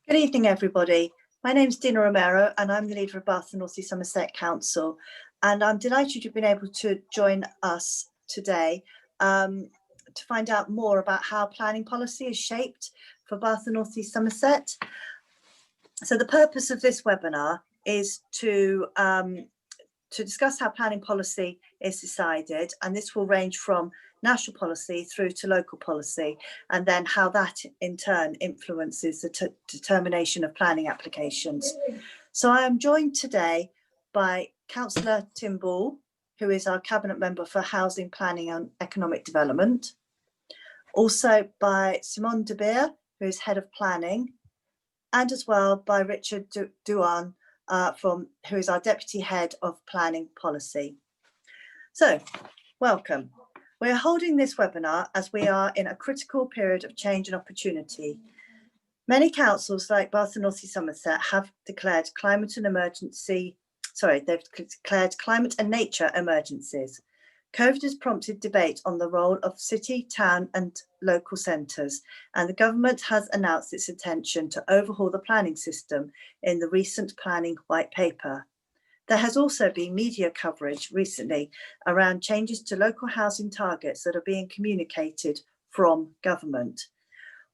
Good evening, everybody. My name is Dina Romero, and I'm the leader of Bath and North East Somerset Council. And I'm delighted you've been able to join us today to find out more about how planning policy is shaped for Bath and North East Somerset. So the purpose of this webinar is to discuss how planning policy is decided, and this will range from national policy through to local policy, and then how that in turn influences the determination of planning applications. So I am joined today by Councillor Tim Ball, who is our Cabinet Member for Housing, Planning and Economic Development. Also by Simone de Beer, who is Head of Planning, and as well by Richard Douan, who is our Deputy Head of Planning Policy. So, welcome. We're holding this webinar as we are in a critical period of change and opportunity. Many councils like Bath and North East Somerset have declared climate and nature emergencies. COVID has prompted debate on the role of city, town and local centres, and the government has announced its intention to overhaul the planning system in the recent planning white paper. There has also been media coverage recently around changes to local housing targets that are being communicated from government.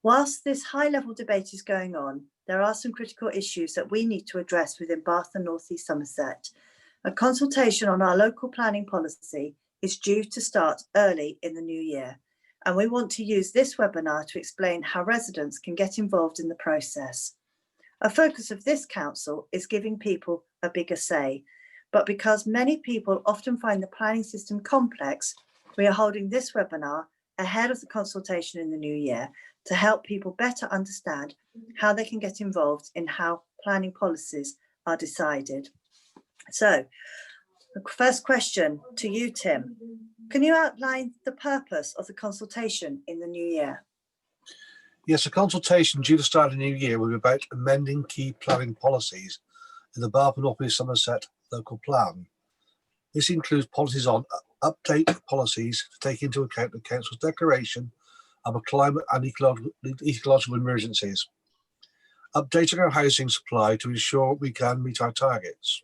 Whilst this high-level debate is going on, there are some critical issues that we need to address within Bath and North East Somerset. A consultation on our local planning policy is due to start early in the new year, and we want to use this webinar to explain how residents can get involved in the process. A focus of this council is giving people a bigger say, but because many people often find the planning system complex, we are holding this webinar ahead of the consultation in the new year to help people better understand how they can get involved in how planning policies are decided. So, the first question to you, Tim. Can you outline the purpose of the consultation in the new year? Yes, a consultation due to start in the new year will be about amending key planning policies in the Bath and North East Somerset local plan. This includes policies on update policies to take into account the council's declaration of a climate and ecological emergencies, updating our housing supply to ensure we can meet our targets.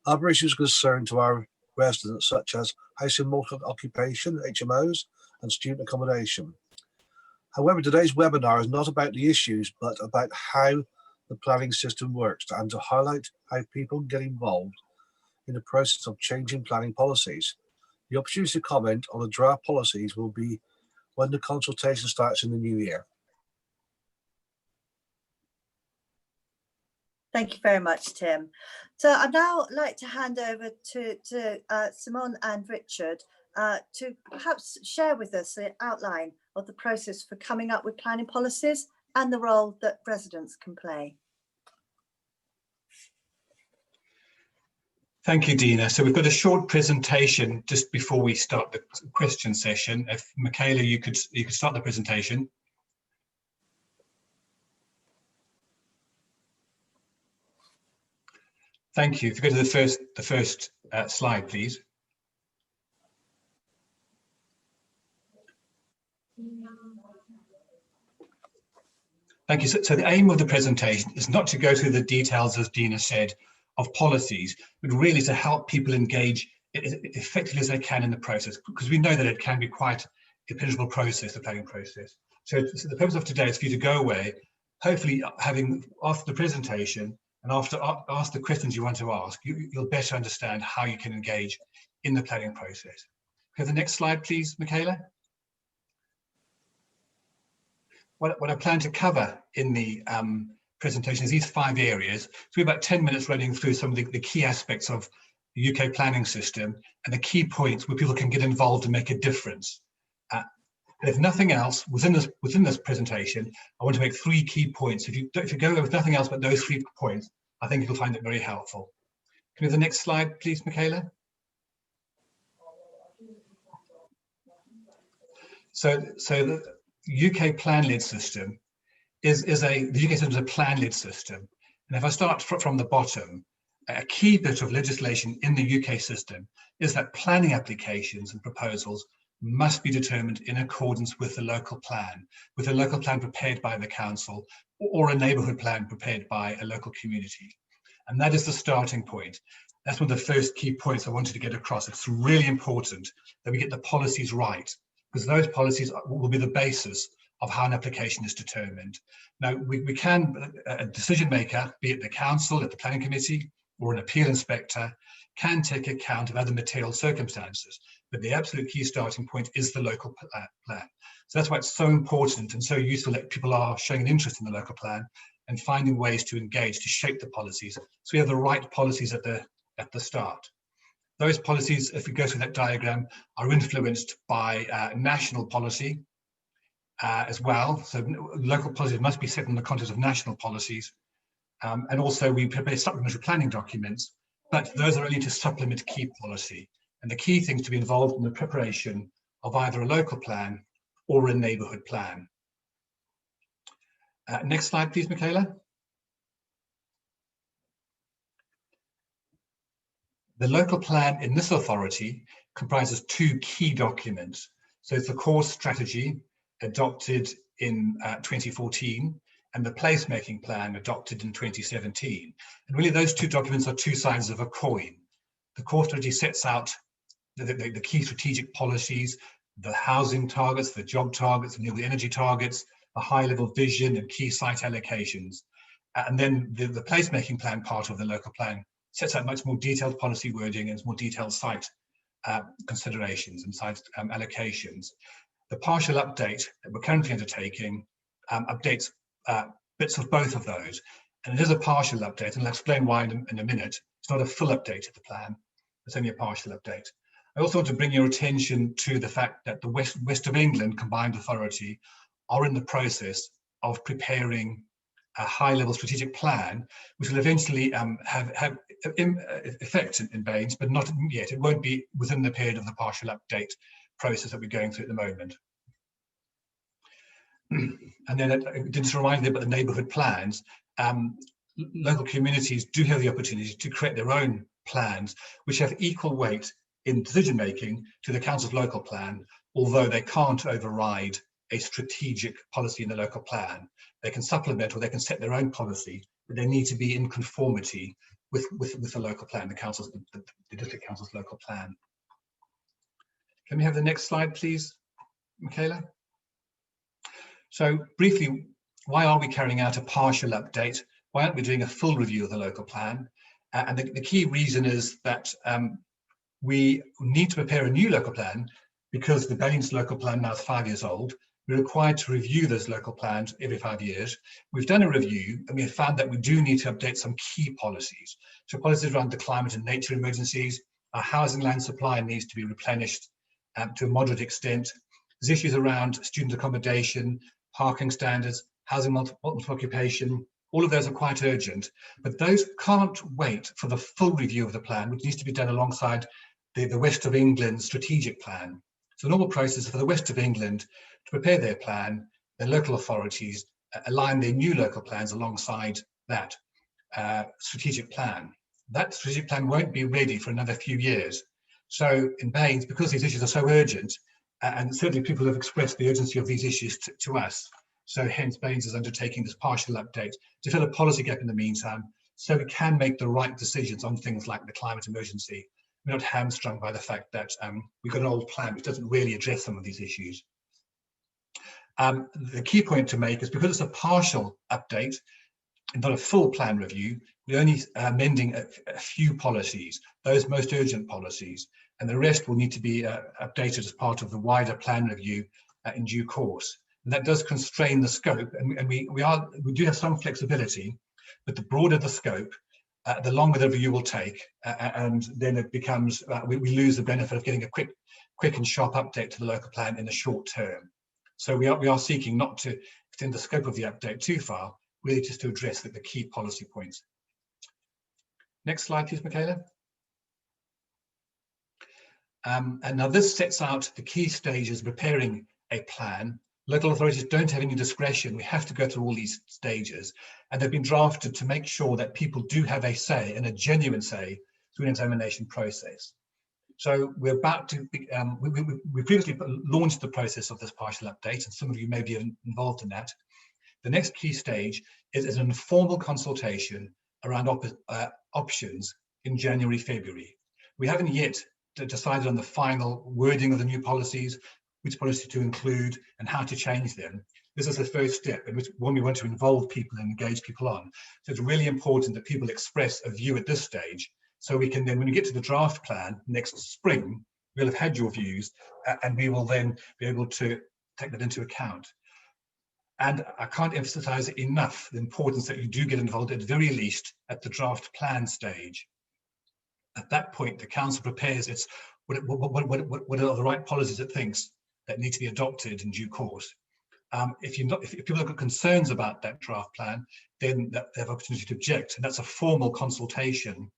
Other issues of concern to our residents, such as housing multi-occupation, HMOs, and student accommodation. However, today's webinar is not about the issues, but about how the planning system works and to highlight how people can get involved in the process of changing planning policies. The opportunity to comment on the draft policies will be when the consultation starts in the new year. Thank you very much, Tim. So I'd now like to hand over to Simone and Richard to perhaps share with us the outline of the process for coming up with planning policies and the role that residents can play. Thank you, Dina. So we've got a short presentation just before we start the question session. If Michaela, you could start the presentation. Thank you. If you go to the first slide, please. Thank you. So the aim of the presentation is not to go through the details, as Dina said, of policies, but really to help people engage as effectively as they can in the process, because we know that it can be quite a penetrable process, the planning process. So the purpose of today is for you to go away, hopefully having, after the presentation, and after ask the questions you want to ask, you'll better understand how you can engage in the planning process. Okay, the next slide, please, Michaela. What I plan to cover in the presentation is these 5 areas. So we have about 10 minutes running through some of the key aspects of the UK planning system and the key points where people can get involved and make a difference. And if nothing else, within this presentation, I want to make 3 key points. If you go with nothing else but those 3 points, I think you'll find it very helpful. Can we have the next slide, please, Michaela? So the UK plan-led system is a plan-led system. And if I start from the bottom, a key bit of legislation in the UK system is that planning applications and proposals must be determined in accordance with the local plan, prepared by the council or a neighbourhood plan prepared by a local community. And that is the starting point. That's one of the first key points I wanted to get across. It's really important that we get the policies right, because those policies will be the basis of how an application is determined. Now, we can, a decision maker, be it the council, at the planning committee, or an appeal inspector, can take account of other material circumstances, but the absolute key starting point is the local plan. So that's why it's so important and so useful that people are showing an interest in the local plan and finding ways to engage, to shape the policies, so we have the right policies at the start. Those policies, if we go through that diagram, are influenced by national policy as well. So local policies must be set in the context of national policies. And also we prepare supplementary planning documents, but those are only to supplement key policy. And the key thing is to be involved in the preparation of either a local plan or a neighbourhood plan. Next slide, please, Michaela. The local plan in this authority comprises two key documents. So it's the core strategy adopted in 2014 and the placemaking plan adopted in 2017. And really those two documents are two sides of a coin. The core strategy sets out the key strategic policies, the housing targets, the job targets, renewable energy targets, the high level vision and key site allocations. And then the placemaking plan part of the local plan sets out much more detailed policy wording and more detailed site considerations and site allocations. The partial update that we're currently undertaking updates bits of both of those. And it is a partial update, and I'll explain why in a minute. It's not a full update of the plan, it's only a partial update. I also want to bring your attention to the fact that the West of England Combined Authority are in the process of preparing a high-level strategic plan, which will eventually have effect in Baines, but not yet. It won't be within the period of the partial update process that we're going through at the moment. And then just a reminder about the neighbourhood plans. Local communities do have the opportunity to create their own plans, which have equal weight in decision making to the council's local plan, although they can't override a strategic policy in the local plan. They can supplement or they can set their own policy, but they need to be in conformity with the local plan, the district council's local plan. Can we have the next slide, please, Michaela? So briefly, why are we carrying out a partial update? Why aren't we doing a full review of the local plan? And the key reason is that we need to prepare a new local plan because the Baines local plan now is 5 years old. We're required to review those local plans every 5 years. We've done a review and we have found that we do need to update some key policies. So policies around the climate and nature emergencies, our housing land supply needs to be replenished to a moderate extent. There's issues around student accommodation, parking standards, housing multiple occupation. All of those are quite urgent, but those can't wait for the full review of the plan, which needs to be done alongside the West of England strategic plan. So the normal process for the West of England to prepare their plan, their local authorities align their new local plans alongside that strategic plan. That strategic plan won't be ready for another few years. So in Baines, because these issues are so urgent, and certainly people have expressed the urgency of these issues to us, so hence Baines is undertaking this partial update to fill a policy gap in the meantime, so we can make the right decisions on things like the climate emergency. We're not hamstrung by the fact that we've got an old plan which doesn't really address some of these issues. The key point to make is because it's a partial update, not a full plan review, we're only amending a few policies, those most urgent policies, and the rest will need to be updated as part of the wider plan review in due course. And that does constrain the scope, and we do have some flexibility, but the broader the scope, the longer the review will take, and then it becomes we lose the benefit of getting a quick and sharp update to the local plan in the short term. So we are seeking not to extend the scope of the update too far, really just to address the key policy points. Next slide, please, Michaela. And now this sets out the key stages of preparing a plan Local authorities don't have any discretion. We have to go through all these stages, and they've been drafted to make sure that people do have a say, and a genuine say, through an examination process. So we're about to, we previously launched the process of this partial update, and some of you may be involved in that. The next key stage is an informal consultation around options in January, February. We haven't yet decided on the final wording of the new policies, which policy to include and how to change them. This is the first step, in which one we want to involve people and engage people on. So it's really important that people express a view at this stage, so we can then, when we get to the draft plan next spring, we'll have had your views, and we will then be able to take that into account. And I can't emphasize enough the importance that you do get involved, at the very least, at the draft plan stage. At that point, the council prepares its what are the right policies it thinks that need to be adopted in due course. If people have got concerns about that draft plan, then they have opportunity to object, and that's a formal consultation.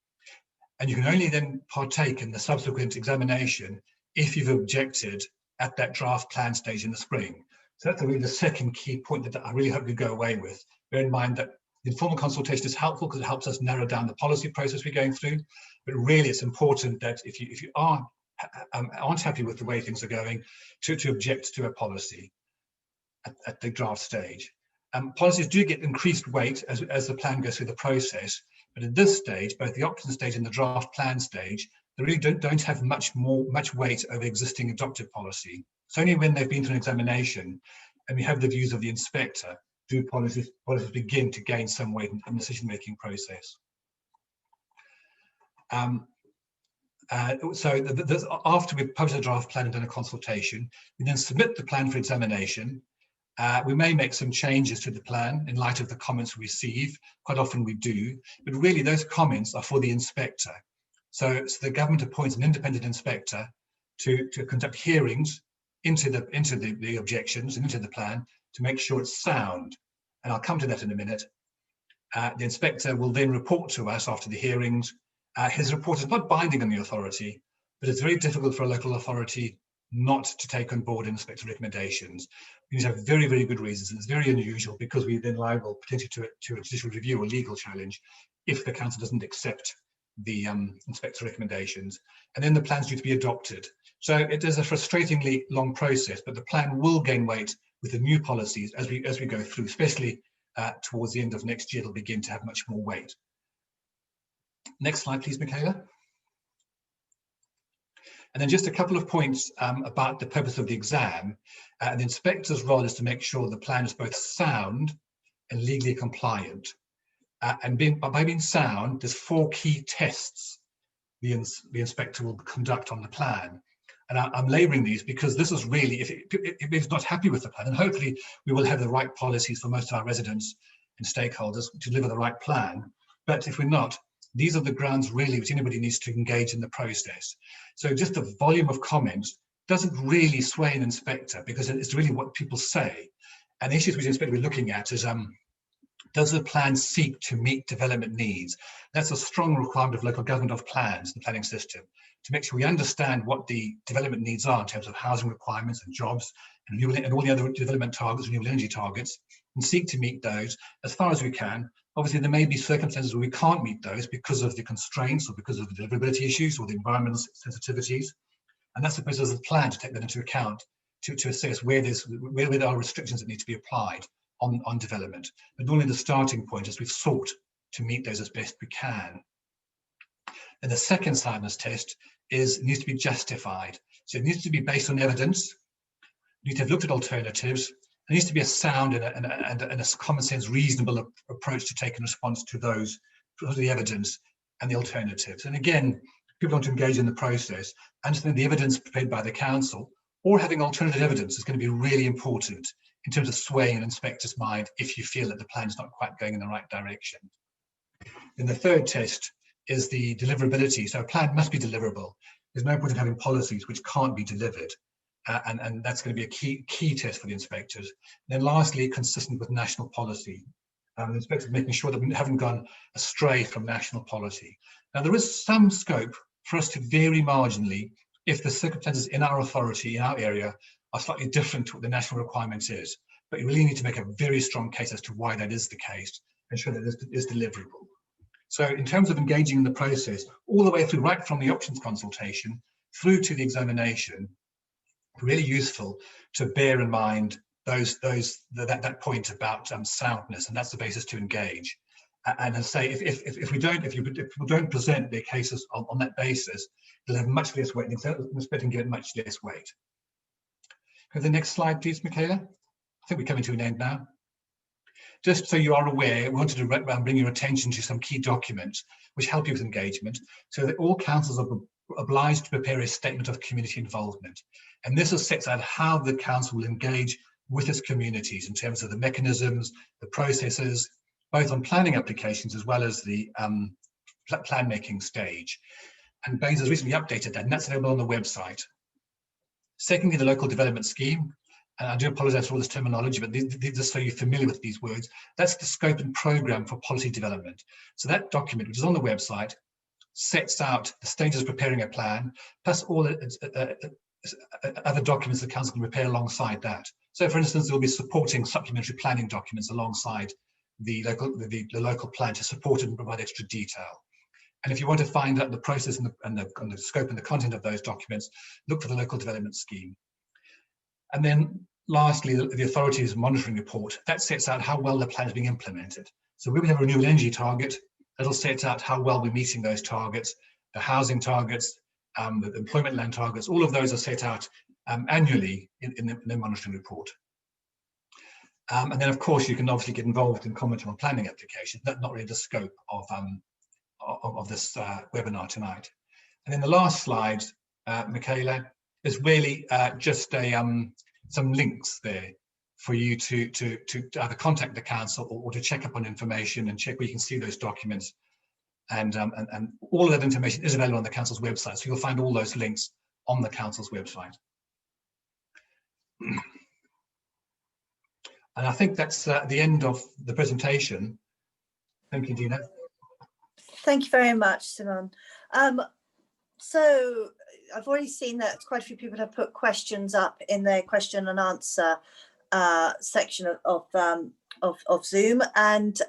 And you can only then partake in the subsequent examination if you've objected at that draft plan stage in the spring. So that's really the second key point that I really hope you go away with. Bear in mind that the informal consultation is helpful because it helps us narrow down the policy process we're going through. But really, it's important that if you aren't happy with the way things are going, to object to a policy at the draft stage. Policies do get increased weight as the plan goes through the process, but at this stage, both the option stage and the draft plan stage, they really don't have much weight over existing adopted policy. It's only when they've been through an examination and we have the views of the inspector do policies begin to gain some weight in the decision-making process. After we've published a draft plan and done a consultation, we then submit the plan for examination. We may make some changes to the plan in light of the comments we receive. Quite often we do, but really those comments are for the inspector. So the government appoints an independent inspector to conduct hearings into the objections and into the plan to make sure it's sound. And I'll come to that in a minute. The inspector will then report to us after the hearings. His report is not binding on the authority, but it's very difficult for a local authority not to take on board inspector recommendations. We need to have very, very good reasons, and it's very unusual because we're then liable potentially to a judicial review or legal challenge if the council doesn't accept the inspector recommendations. And then the plans due to be adopted. So it is a frustratingly long process, but the plan will gain weight with the new policies as we go through, especially towards the end of next year. It'll begin to have much more weight. Next slide, please, Michaela. And then just a couple of points about the purpose of the exam. The inspector's role is to make sure the plan is both sound and legally compliant. And by being sound, there's 4 key tests the inspector will conduct on the plan. And I'm labouring these because this is really, if it's not happy with the plan, and hopefully we will have the right policies for most of our residents and stakeholders to deliver the right plan. But if we're not, these are the grounds really which anybody needs to engage in the process. So just the volume of comments doesn't really sway an inspector because it's really what people say. And the issues which the inspector will be looking at is, does the plan seek to meet development needs? That's a strong requirement of local government of plans, the planning system, to make sure we understand what the development needs are in terms of housing requirements and jobs and all the other development targets, renewable energy targets, and seek to meet those as far as we can. Obviously, there may be circumstances where we can't meet those because of the constraints or because of the deliverability issues or the environmental sensitivities. And that's the purpose of the plan, to take that into account, to assess where there are restrictions that need to be applied on development. But normally the starting point is we've sought to meet those as best we can. And the second soundness test is it needs to be justified. So it needs to be based on evidence. You need to have looked at alternatives. There needs to be a sound and a common sense, reasonable approach to take in response to the evidence and the alternatives. And again, people want to engage in the process, understand the evidence prepared by the council, or having alternative evidence is going to be really important in terms of swaying an inspector's mind if you feel that the plan is not quite going in the right direction. And the third test is the deliverability. So a plan must be deliverable. There's no point in having policies which can't be delivered. And that's going to be a key test for the inspectors. And then lastly, consistent with national policy. The inspectors making sure that we haven't gone astray from national policy. Now, there is some scope for us to vary marginally if the circumstances in our authority, in our area, are slightly different to what the national requirement is. But you really need to make a very strong case as to why that is the case and show that it is deliverable. So in terms of engaging in the process, all the way through, right from the options consultation through to the examination, really useful to bear in mind that point about soundness, and that's the basis to engage. And as I say, if people don't present their cases on that basis, they'll have much less weight. They're expecting to get much less weight. Go to the next slide, please, Michaela. I think we're coming to an end now. Just so you are aware, we wanted to bring your attention to some key documents which help you with engagement, so that all councils are obliged to prepare a statement of community involvement. And this sets out how the council will engage with its communities in terms of the mechanisms, the processes, both on planning applications as well as the plan making stage. And Baines has recently updated that, and that's available on the website. Secondly, the local development scheme. And I do apologize for all this terminology, but just so you're familiar with these words, that's the scope and program for policy development. So that document, which is on the website, sets out the stages of preparing a plan, plus all the other documents the council can prepare alongside that. So for instance, there will be supporting supplementary planning documents alongside the local plan to support it and provide extra detail. And if you want to find out the process and the scope and the content of those documents, look for the local development scheme. And then lastly, the authority's monitoring report, that sets out how well the plan is being implemented. So we have a renewable energy target, that'll set out how well we're meeting those targets, the housing targets, the employment land targets, all of those are set out annually in the monitoring report. And then of course you can obviously get involved in commenting on planning applications. That's not really the scope of this webinar tonight. And then the last slide, Michaela, is really just some links there for you to either contact the council or to check up on information and check where you can see those documents. And all of that information is available on the council's website. So you'll find all those links on the council's website. And I think that's the end of the presentation. Thank you, Dina. Thank you very much, Simon. So I've already seen that quite a few people have put questions up in their question and answer section of Zoom, and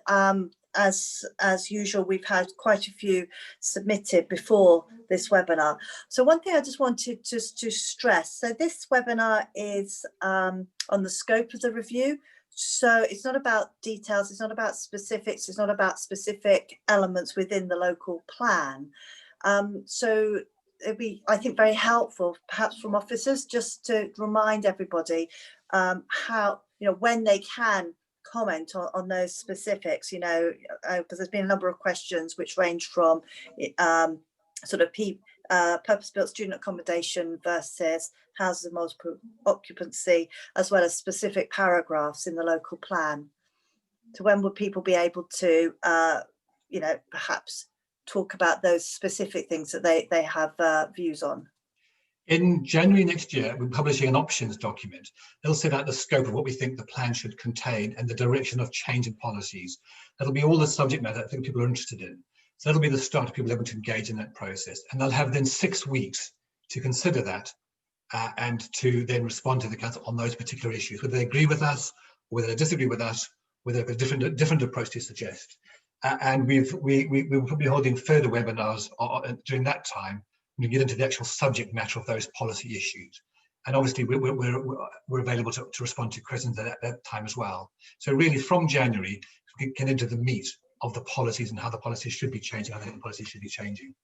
as usual, we've had quite a few submitted before this webinar. So one thing I just wanted to stress, so this webinar is on the scope of the review. So it's not about details, it's not about specifics, it's not about specific elements within the local plan. So it'd be, I think, very helpful, perhaps from officers, just to remind everybody how, when they can comment on those specifics, because there's been a number of questions which range from sort of purpose-built student accommodation versus houses of multiple occupancy, as well as specific paragraphs in the local plan. So when would people be able to, perhaps talk about those specific things that they have views on? In January next year, we're publishing an options document. It'll set out the scope of what we think the plan should contain and the direction of change in policies. That'll be all the subject matter I think people are interested in. So that'll be the start of people able to engage in that process. And they'll have then 6 weeks to consider that and to then respond to the council on those particular issues, whether they agree with us, or whether they disagree with us, whether they have a different approach to suggest. And we will be holding further webinars during that time when we get into the actual subject matter of those policy issues. And obviously we're available to respond to questions at that time as well. So really from January, we get into the meat of the policies and how the policies should be changing, how the policies should be changing.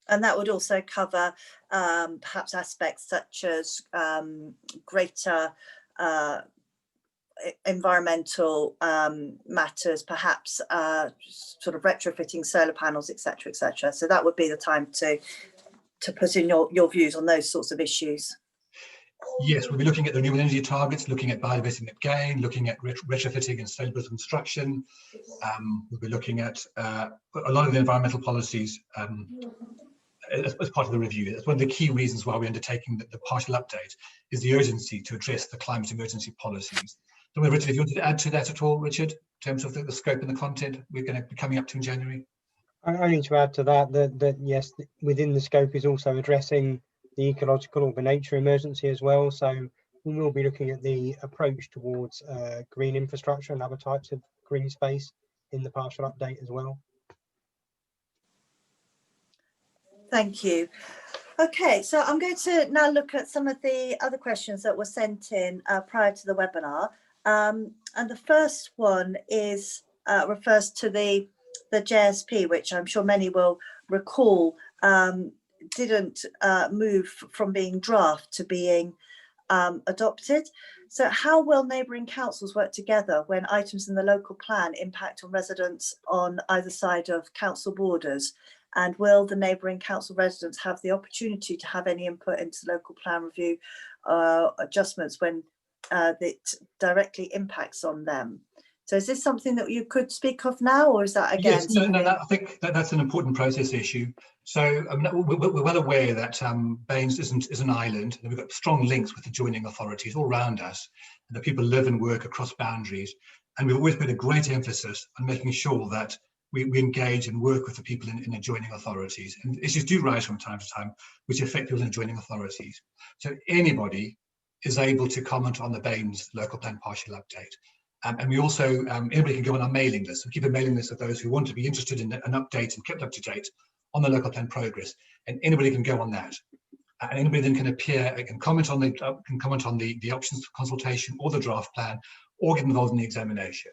And that would also cover perhaps aspects such as greater environmental matters, perhaps sort of retrofitting solar panels, etc., etc. So that would be the time to put in your views on those sorts of issues. Yes, we'll be looking at the renewable energy targets, looking at biodiversity net gain, looking at retrofitting and sustainable construction. We'll be looking at a lot of the environmental policies as part of the review. That's one of the key reasons why we're undertaking the partial update, is the urgency to address the climate emergency policies. So, Richard, if you wanted to add to that at all, Richard, in terms of the scope and the content we're going to be coming up to in January? I need to add to that yes, within the scope is also addressing the ecological or the nature emergency as well. So we will be looking at the approach towards green infrastructure and other types of green space in the partial update as well. Thank you. Okay, so I'm going to now look at some of the other questions that were sent in prior to the webinar. And the first one is refers to the JSP, which I'm sure many will recall didn't move from being draft to being adopted. So how will neighbouring councils work together when items in the local plan impact on residents on either side of council borders? And will the neighbouring council residents have the opportunity to have any input into local plan review adjustments when it directly impacts on them? So is this something that you could speak of now, or is that again? Yes, no, I think that's an important process issue. So we're well aware that Baines is an island, and we've got strong links with adjoining authorities all around us, and that people live and work across boundaries. And we've always made a great emphasis on making sure that we engage and work with the people in adjoining authorities. And issues do rise from time to time, which affect people in adjoining authorities. So anybody is able to comment on the Baines local plan partial update. And we also, anybody can go on our mailing list. We keep a mailing list of those who want to be interested in an update and kept up to date on the local plan progress. And anybody can go on that. And anybody then can appear and comment on the options for consultation or the draft plan, or get involved in the examination.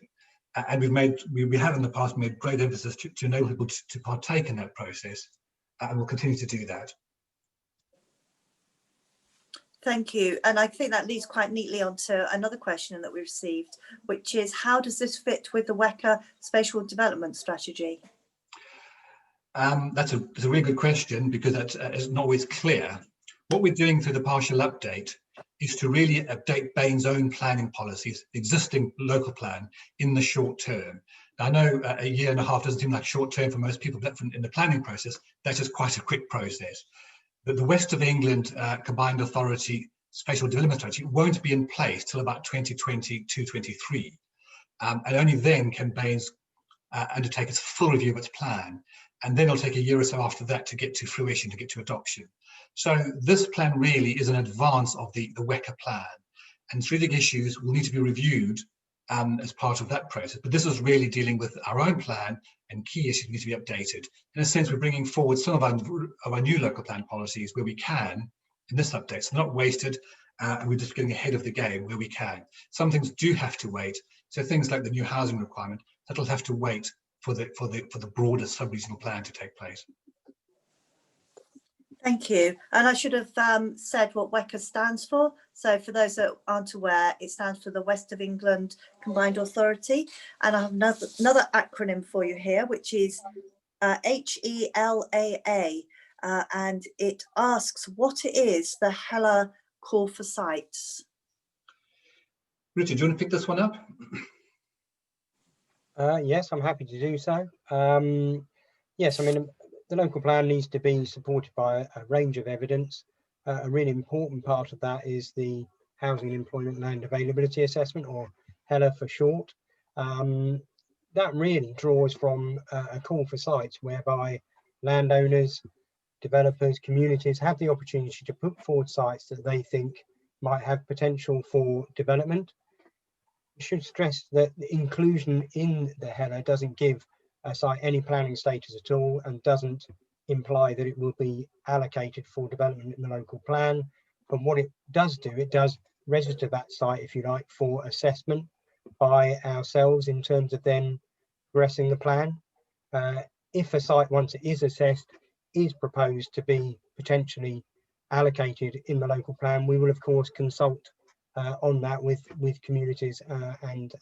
And we have in the past made great emphasis to enable people to partake in that process, and we'll continue to do that. Thank you. And I think that leads quite neatly onto another question that we received, which is how does this fit with the WECA spatial development strategy? That's a really good question, because that isn't always clear. What we're doing through the partial update is to really update Baines' own planning policies, existing local plan, in the short term. Now, I know a year and a half doesn't seem like short term for most people, but in the planning process, that's just quite a quick process. But the West of England Combined Authority Spatial Development Strategy won't be in place till about 2022-23. And only then can Baines undertake its full review of its plan. And then it'll take a year or so after that to get to fruition, to get to adoption. So this plan really is an advance of the WECA plan. And strategic issues will need to be reviewed as part of that process. But this is really dealing with our own plan, and key issues need to be updated. In a sense, we're bringing forward some of our new local plan policies where we can in this update. So not wasted, and we're just getting ahead of the game where we can. Some things do have to wait. So things like the new housing requirement, that'll have to wait for the broader sub-regional plan to take place. Thank you. And I should have said what WECA stands for. So for those that aren't aware, it stands for the West of England Combined Authority. And I have another acronym for you here, which is HELAA. And it asks what it is the HELA call for sites. Richard, do you want to pick this one up? Yes, I'm happy to do so. Yes, I mean, the local plan needs to be supported by a range of evidence. A really important part of that is the Housing and Employment Land Availability Assessment, or HELA for short. That really draws from a call for sites whereby landowners, developers, communities have the opportunity to put forward sites that they think might have potential for development. I should stress that the inclusion in the HELA doesn't give a site any planning status at all, and doesn't imply that it will be allocated for development in the local plan. But what it does do, it does register that site, if you like, for assessment by ourselves in terms of then progressing the plan. If a site, once it is assessed, is proposed to be potentially allocated in the local plan, we will of course consult on that with communities and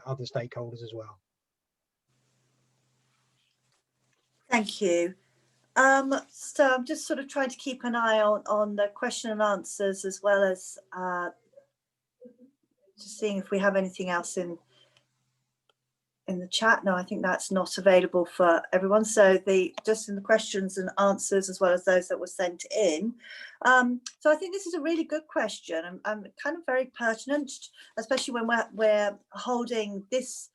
other stakeholders as well. Thank you. So I'm just sort of trying to keep an eye on the question and answers, as well as just seeing if we have anything else in the chat. No, I think that's not available for everyone. So just in the questions and answers, as well as those that were sent in. So I think this is a really good question, and kind of very pertinent, especially when we're holding this,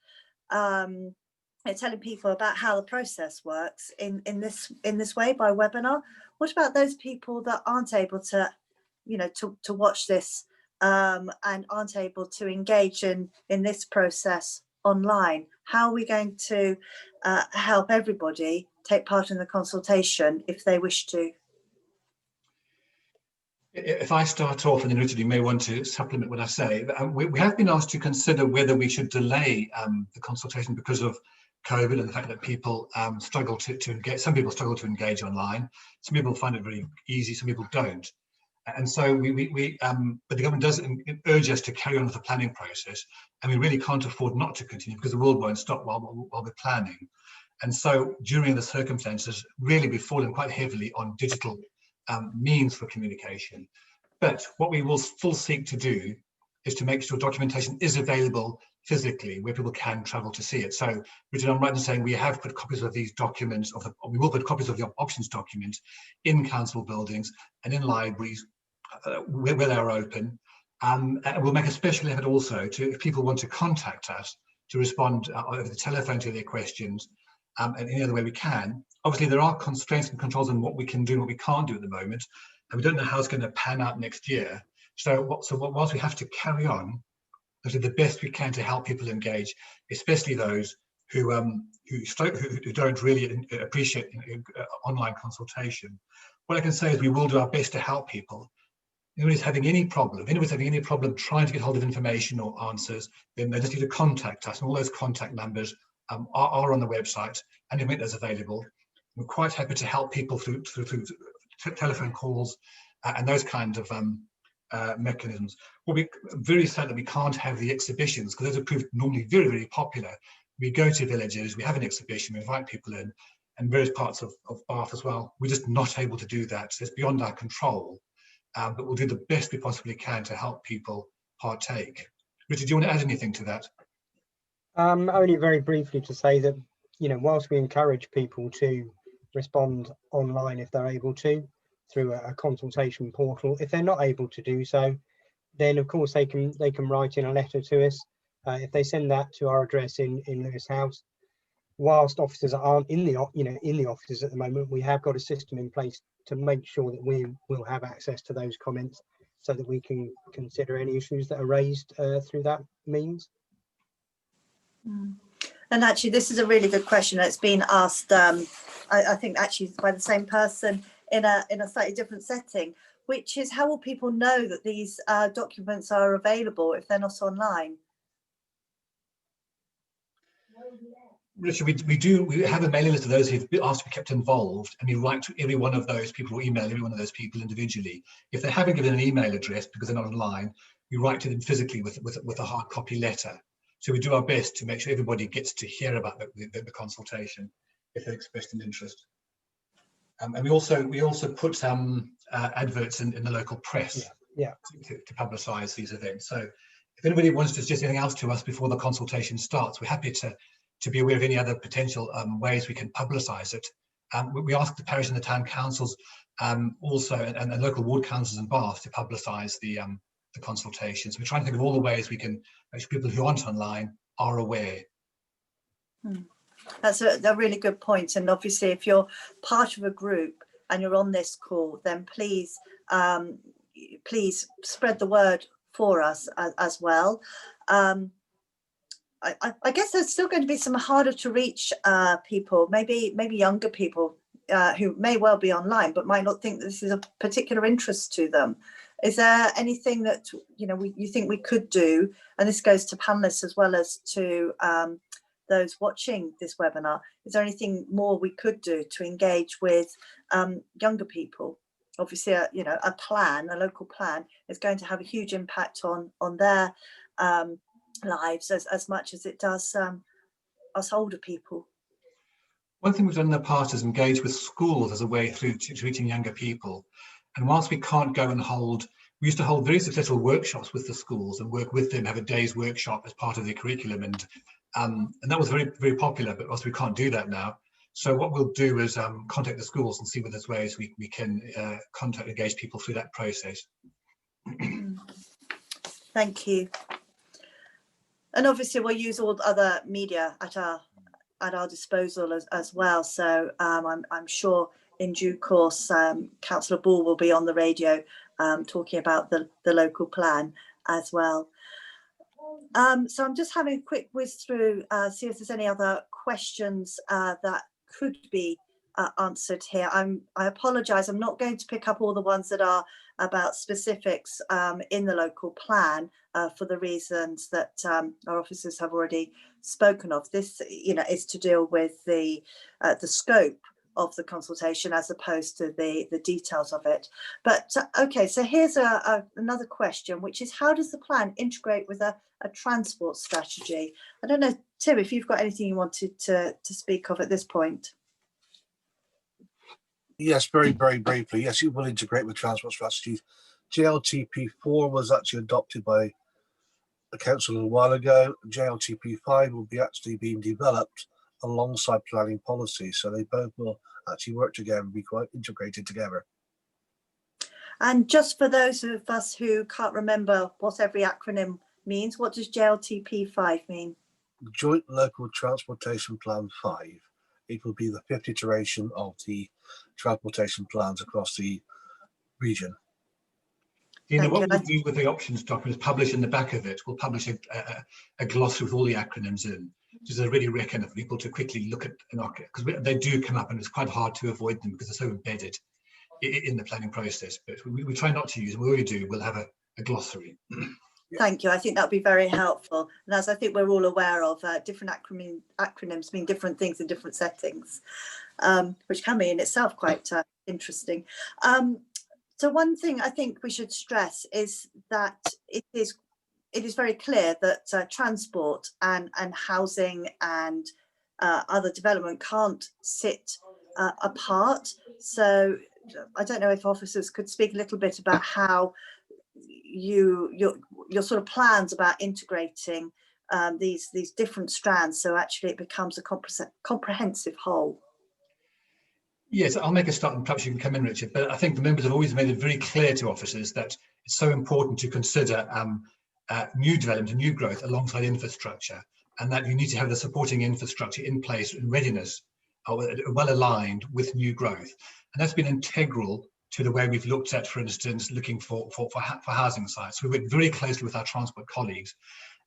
telling people about how the process works in this way by webinar. What about those people that aren't able to, to watch this and aren't able to engage in this process online? How are we going to help everybody take part in the consultation if they wish to? If I start off, and then Richard, you may want to supplement what I say. We have been asked to consider whether we should delay the consultation because of COVID and the fact that people struggle to engage. Some people struggle to engage online. Some people find it very easy. Some people don't. And so but the government does urge us to carry on with the planning process, and we really can't afford not to continue because the world won't stop while we're planning. And so during the circumstances, really we've fallen quite heavily on digital means for communication. But what we will still seek to do is to make sure documentation is available physically where people can travel to see it. So, Richard, I'm right in saying we have put copies of these documents, we will put copies of the options document in council buildings and in libraries where they are open. And we'll make a special effort also to, if people want to contact us, to respond over the telephone to their questions and any other way we can. Obviously, there are constraints and controls on what we can do and what we can't do at the moment, and we don't know how it's going to pan out next year. So whilst we have to carry on, we'll do the best we can to help people engage, especially those who don't really appreciate online consultation. What I can say is we will do our best to help people. If anybody's having any problem trying to get hold of information or answers, then they just need to contact us, and all those contact numbers are on the website, and we make those available. We're quite happy to help people through telephone calls and those kind of mechanisms. We'll be very sad that we can't have the exhibitions, because those are proved normally very, very popular. We go to villages, we have an exhibition, we invite people in, and various parts of Bath as well. We're just not able to do that. So it's beyond our control, but we'll do the best we possibly can to help people partake. Richard, do you want to add anything to that? Only very briefly to say that, whilst we encourage people to respond online if they're able to through a consultation portal, if they're not able to do so, then of course they can write in a letter to us. If they send that to our address in Lewis House, whilst officers aren't in the offices at the moment, we have got a system in place to make sure that we will have access to those comments, so that we can consider any issues that are raised through that means. And actually, this is a really good question that's been asked, I think actually by the same person in a slightly different setting, which is, how will people know that these documents are available if they're not online? Richard, we have a mailing list of those who've asked to be kept involved, and we write to every one of those people, or email every one of those people individually. If they haven't given an email address because they're not online, we write to them physically with a hard copy letter. So we do our best to make sure everybody gets to hear about the consultation if they've expressed an interest. And we also put adverts in the local press to publicise these events. So if anybody wants to suggest anything else to us before the consultation starts, we're happy to be aware of any other potential ways we can publicise it. We ask the parish and the town councils also, and the local ward councils in Bath, to publicise the consultations. We're trying to think of all the ways we can make sure people who aren't online are aware. That's a really good point. And obviously, if you're part of a group and you're on this call, then please spread the word for us as well. I guess there's still going to be some harder to reach people, maybe younger people who may well be online but might not think that this is a particular interest to them. Is there anything that you think we could do, and this goes to panelists as well as to those watching this webinar, is there anything more we could do to engage with younger people? Obviously, a local plan is going to have a huge impact on their lives as much as it does us older people. One thing we've done in the past is engage with schools as a way through to reaching younger people. And whilst we can't go and we used to hold very successful workshops with the schools and work with them, have a day's workshop as part of the curriculum. And that was very, very popular, but also we can't do that now. So what we'll do is contact the schools and see whether there's ways we can engage people through that process. Thank you. And obviously we'll use all the other media at our disposal as well. So I'm sure in due course, Councillor Ball will be on the radio talking about the local plan. as well. So I'm just having a quick whiz through, see if there's any other questions that could be answered here. I apologise, I'm not going to pick up all the ones that are about specifics in the local plan for the reasons that our officers have already spoken of. This, is to deal with the scope of the consultation as opposed to the details of it. But okay, so here's another question, which is, how does the plan integrate with a transport strategy? I don't know, Tim, if you've got anything you wanted to speak of at this point. Yes, very, very briefly. Yes, it will integrate with transport strategies. JLTP4 was actually adopted by the council a little while ago. JLTP5 will be actually being developed alongside planning policy. So they both will actually work together and be quite integrated together. And just for those of us who can't remember what every acronym means, what does JLTP5 mean? Joint Local Transportation Plan 5. It will be the 5th iteration of the transportation plans across the region. What we'll do with the options document is publish in the back of it. We'll publish a glossary with all the acronyms in, which is a really reckon for people to quickly look at an acronym, because they do come up and it's quite hard to avoid them because they're so embedded in the planning process. But we try not to use them. When we do, we'll have a glossary. Thank you. I think that would be very helpful. And as I think we're all aware of, different acronyms mean different things in different settings, which can be in itself quite interesting. So one thing I think we should stress is that it is very clear that transport and housing and other development can't sit apart. So I don't know if officers could speak a little bit about how your sort of plans about integrating these different strands, so actually it becomes a comprehensive whole. Yes, I'll make a start and perhaps you can come in, Richard. But I think the members have always made it very clear to officers that it's so important to consider new development and new growth alongside infrastructure, and that you need to have the supporting infrastructure in place in readiness, well aligned with new growth. And that's been integral to the way we've looked at, for instance, looking for housing sites. We work very closely with our transport colleagues,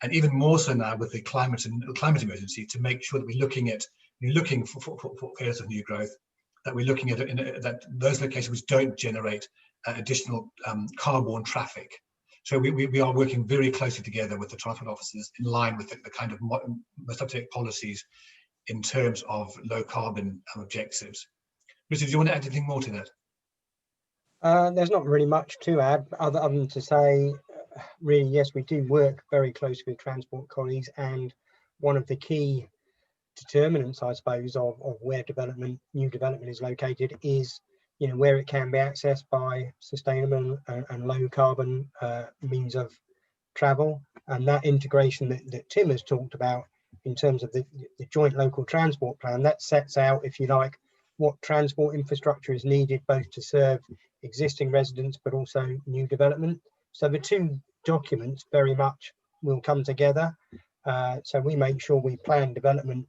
and even more so now with the climate emergency, to make sure that we're looking for areas of new growth, that we're looking at that those locations which don't generate additional car-borne traffic. So we are working very closely together with the transport officers in line with the kind of most up-to-date policies in terms of low carbon objectives. Richard, do you want to add anything more to that? There's not really much to add other than to say, really, yes, we do work very closely with transport colleagues, and one of the key determinants, I suppose, of where new development is located is, where it can be accessed by sustainable and low carbon means of travel. And that integration that Tim has talked about in terms of the joint local transport plan, that sets out, if you like, what transport infrastructure is needed both to serve existing residents but also new development. So the two documents very much will come together. So we make sure we plan development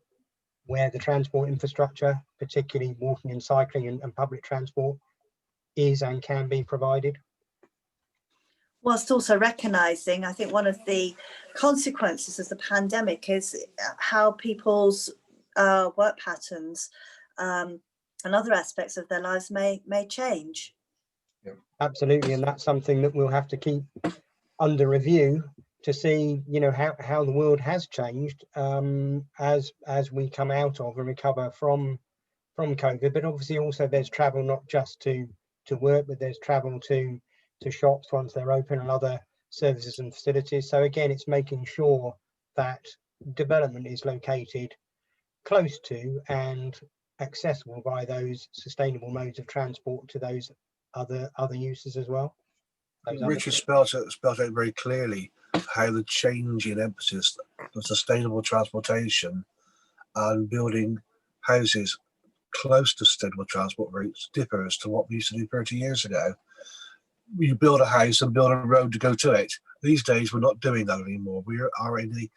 where the transport infrastructure, particularly walking and cycling and public transport, is and can be provided. Whilst also recognising, I think one of the consequences of the pandemic is how people's work patterns and other aspects of their lives may change. Yeah. Absolutely, and that's something that we'll have to keep under review to see, how the world has changed as we come out of and recover from COVID. But obviously also there's travel not just to work, but there's travel to shops once they're open and other services and facilities. So again, it's making sure that development is located close to and accessible by those sustainable modes of transport to those other uses as well. Richard spelled out very clearly how the change in emphasis of sustainable transportation and building houses close to sustainable transport routes differs to what we used to do 30 years ago. You build a house and build a road to go to it. These days, we're not doing that anymore. We are in a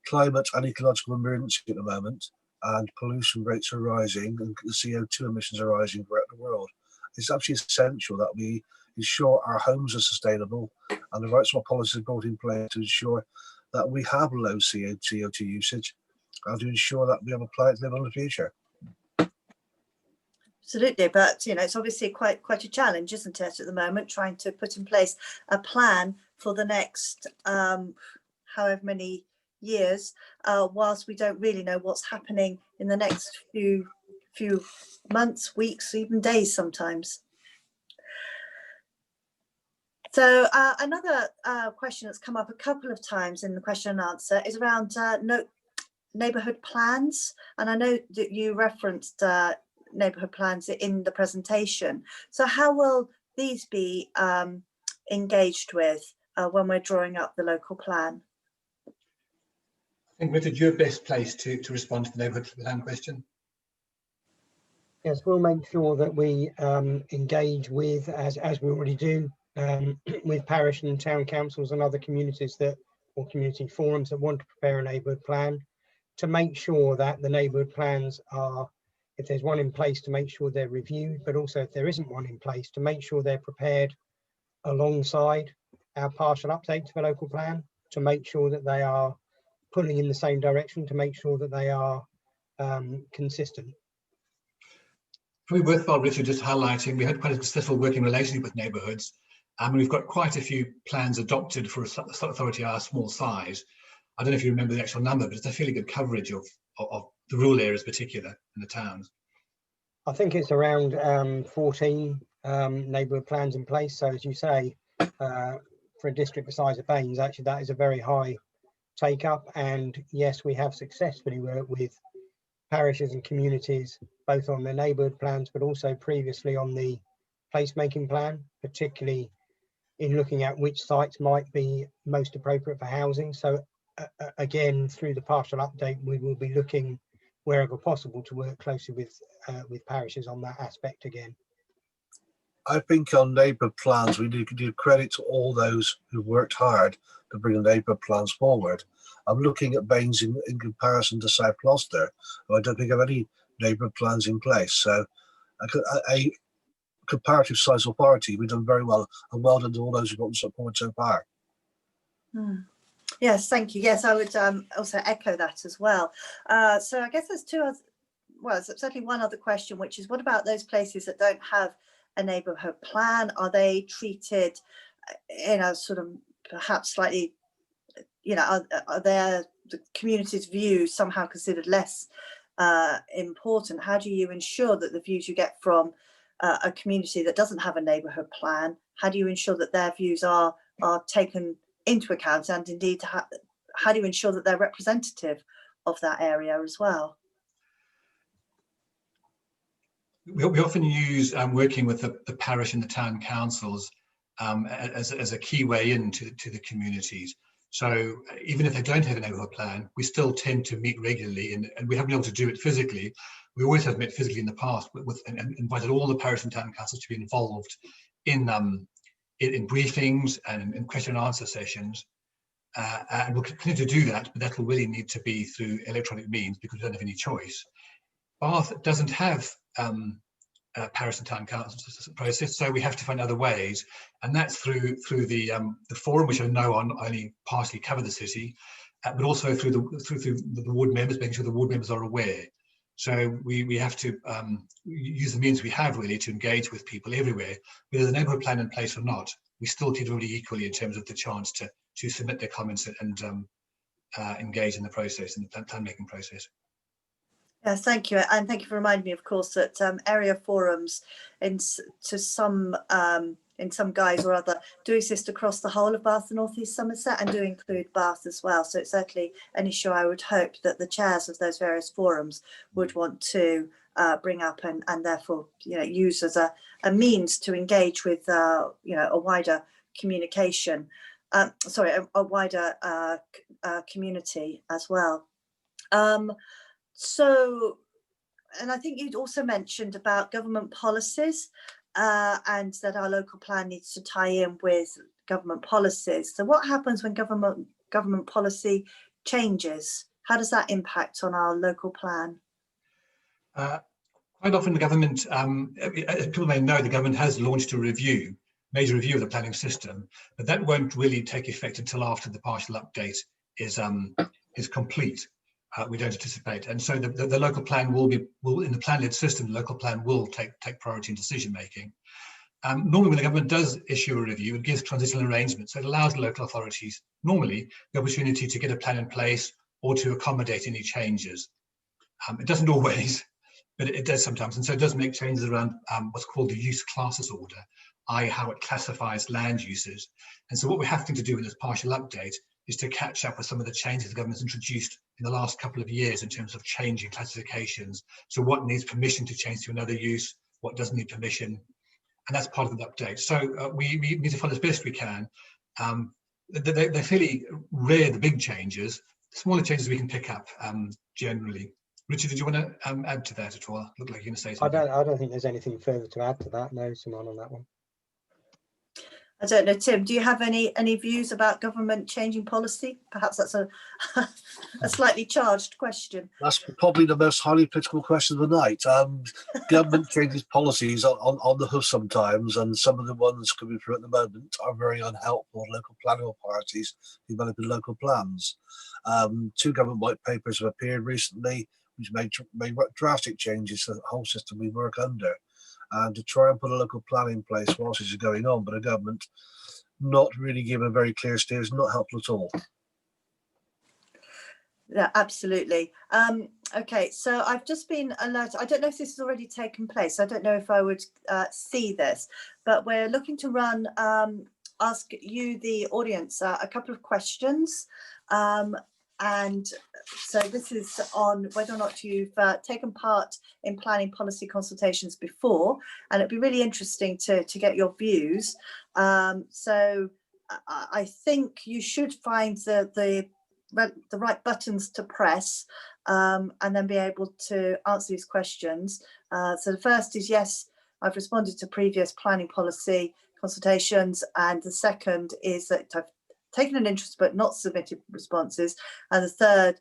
climate and ecological emergency at the moment, and pollution rates are rising and the CO2 emissions are rising throughout the world. it's absolutely essential that we ensure our homes are sustainable and the right sort of policies brought in place to ensure that we have low CO2 usage and to ensure that we have a planet to live on in the future. Absolutely, but it's obviously quite a challenge, isn't it, at the moment, trying to put in place a plan for the next however many years, whilst we don't really know what's happening in the next few months, weeks, even days sometimes. So another question that's come up a couple of times in the question and answer is around neighbourhood plans, and I know that you referenced neighbourhood plans in the presentation. So how will these be engaged with when we're drawing up the local plan? I think, Richard, you're best placed to respond to the neighbourhood plan question. Yes, we'll make sure that we engage with, as we already do, with parish and town councils and other communities or community forums that want to prepare a neighbourhood plan, to make sure that the neighbourhood plans are, if there's one in place, to make sure they're reviewed, but also if there isn't one in place, to make sure they're prepared alongside our partial update to the local plan, to make sure that they are pulling in the same direction, to make sure that they are consistent. Probably worthwhile, Richard, just highlighting we had quite a successful working relationship with neighbourhoods, and we've got quite a few plans adopted for a authority our small size. I don't know if you remember the actual number, but it's a fairly good coverage of the rural areas, particular in the towns. I think it's around 14 neighbourhood plans in place. So as you say, for a district the size of Baines, actually that is a very high take up. And yes, we have successfully worked with parishes and communities, both on their neighbourhood plans, but also previously on the placemaking plan, particularly in looking at which sites might be most appropriate for housing. So again, through the partial update, we will be looking wherever possible to work closely with parishes on that aspect again. I think on neighbourhood plans, we need to give credit to all those who worked hard to bring the neighbourhood plans forward. I'm looking at Baines in comparison to South Gloucester, who I don't think have any neighbourhood plans in place. So a comparative size authority, we've done very well, and well done to all those who've gotten support so far. Yes, thank you. Yes, I would also echo that as well. So I guess there's certainly one other question, which is, what about those places that don't have a neighbourhood plan? Are they treated in a sort of perhaps slightly, are the community's views somehow considered less important? How do you ensure that the views you get from a community that doesn't have a neighbourhood plan, how do you ensure that their views are taken into account, and indeed how do you ensure that they're representative of that area as well? We often use working with the parish and the town councils as a key way into the communities. So even if they don't have a neighbourhood plan, we still tend to meet regularly, and we haven't been able to do it physically. We always have met physically in the past, and invited all the parish and town councils to be involved in briefings and in question and answer sessions. And we'll continue to do that, but that will really need to be through electronic means because we don't have any choice. Bath doesn't have parish and town council process, so we have to find other ways, and that's through the forum, which I know only partially cover the city, but also through the ward members, making sure the ward members are aware. So we have to use the means we have really to engage with people everywhere, whether the neighbourhood plan in place or not. We still treat everybody equally in terms of the chance to submit their comments and engage in the process, in the plan making process. Yes, thank you, and thank you for reminding me, of course, that area forums in some guise or other do exist across the whole of Bath and North East Somerset, and do include Bath as well. So it's certainly an issue I would hope that the chairs of those various forums would want to bring up and therefore use as a means to engage with a wider communication. A wider community as well. So, and I think you'd also mentioned about government policies and that our local plan needs to tie in with government policies. So what happens when government policy changes? How does that impact on our local plan? Quite often the government, as people may know, the government has launched a major review of the planning system, but that won't really take effect until after the partial update is complete. We don't anticipate, and so the local plan will in the plan-led system, the local plan will take priority in decision making. Normally, when the government does issue a review, it gives transitional arrangements, so it allows local authorities normally the opportunity to get a plan in place or to accommodate any changes. It doesn't always, but it does sometimes, and so it does make changes around what's called the use classes order, i.e. how it classifies land uses. And so what we're having to do in this partial update is to catch up with some of the changes the government's introduced in the last couple of years in terms of changing classifications. So what needs permission to change to another use, what doesn't need permission, and that's part of the update. So we need to follow as best we can. They're fairly rare, the big changes. The smaller changes we can pick up generally. Richard, did you want to add to that at all? Look like you're going to say something. I don't think there's anything further to add to that. No, Simon, on that one. I don't know, Tim, do you have any views about government changing policy? Perhaps that's a slightly charged question. That's probably the most highly political question of the night. Government changes policies on the hoof sometimes, and some of the ones coming through at the moment are very unhelpful. Local planning authorities developing local plans. 2 government white papers have appeared recently, which made drastic changes to the whole system we work under. And to try and put a local plan in place whilst this is going on, but a government not really giving a very clear steer is not helpful at all. Yeah, absolutely. Okay, so I've just been alerted. I don't know if this has already taken place. I don't know if I would see this, but we're looking to run, ask you, the audience, a couple of questions. And so this is on whether or not you've taken part in planning policy consultations before, and it'd be really interesting to get your views. So I think you should find the right buttons to press and then be able to answer these questions. So the first is yes, I've responded to previous planning policy consultations, and the second is that I've taken an interest but not submitted responses, and the third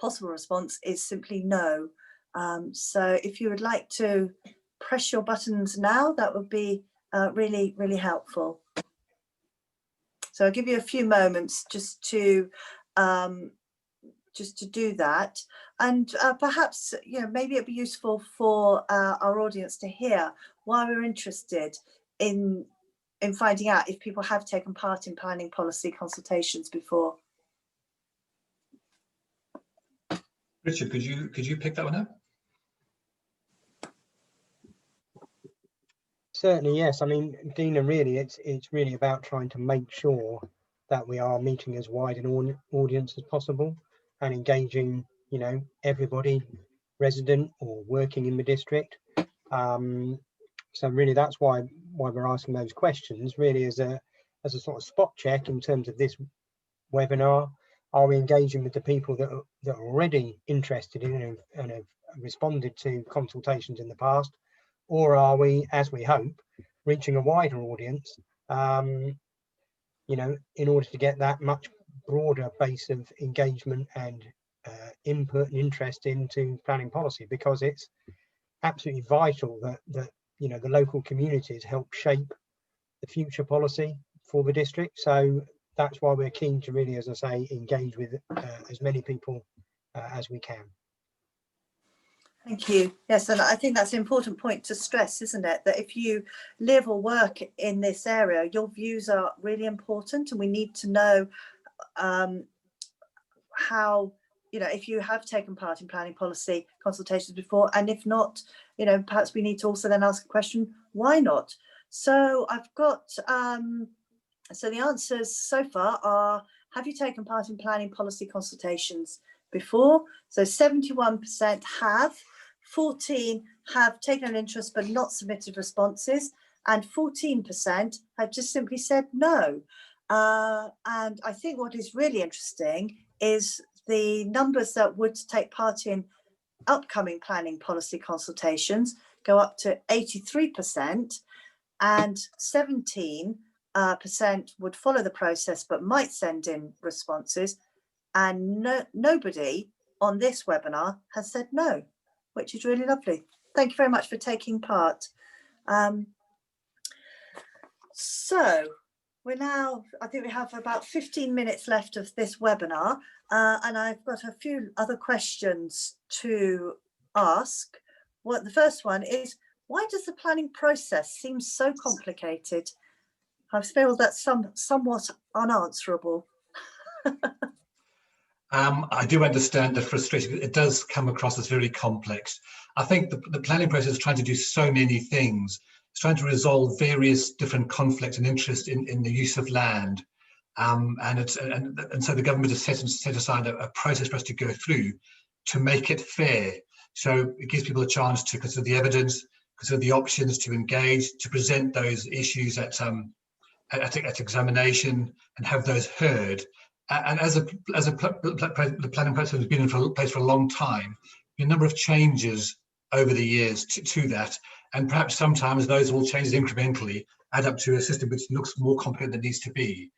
possible response is simply no. So if you would like to press your buttons now, that would be really helpful. So I'll give you a few moments just to do that, and perhaps maybe it'd be useful for our audience to hear why we're interested in finding out if people have taken part in planning policy consultations before. Richard, could you pick that one up? Certainly, yes. I mean, Dina, really, it's really about trying to make sure that we are meeting as wide an audience as possible and engaging, everybody, resident or working in the district. So really, that's why we're asking those questions. Really, as a sort of spot check in terms of this webinar. Are we engaging with the people that are already interested in and have responded to consultations in the past, or are we, as we hope, reaching a wider audience, in order to get that much broader base of engagement and input and interest into planning policy? Because it's absolutely vital that the local communities help shape the future policy for the district. So that's why we're keen to really, as I say, engage with as many people as we can. Thank you. Yes, and I think that's an important point to stress, isn't it? That if you live or work in this area, your views are really important, and we need to know how, if you have taken part in planning policy consultations before, and if not, perhaps we need to also then ask a question, why not? So I've got, so the answers so far are, have you taken part in planning policy consultations before? So 71% have, 14 have taken an interest but not submitted responses, and 14% have just simply said no. And I think what is really interesting is the numbers that would take part in upcoming planning policy consultations go up to 83%, and 17% would follow the process but might send in responses, and nobody on this webinar has said no. which is really lovely. Thank you very much for taking part. So we're now, I think we have about 15 minutes left of this webinar, and I've got a few other questions to ask. Well, the first one is, why does the planning process seem so complicated? I feel that's somewhat unanswerable. I do understand the frustration. It does come across as very complex. I think the planning process is trying to do so many things. It's trying to resolve various different conflicts and interests in the use of land. And so the government has set aside a process for us to go through to make it fair. So it gives people a chance to consider the evidence, consider the options, to engage, to present those issues at examination and have those heard. And as the planning process has been in place for a long time, a number of changes over the years to that, and perhaps sometimes those all changes incrementally add up to a system which looks more complicated than it needs to be.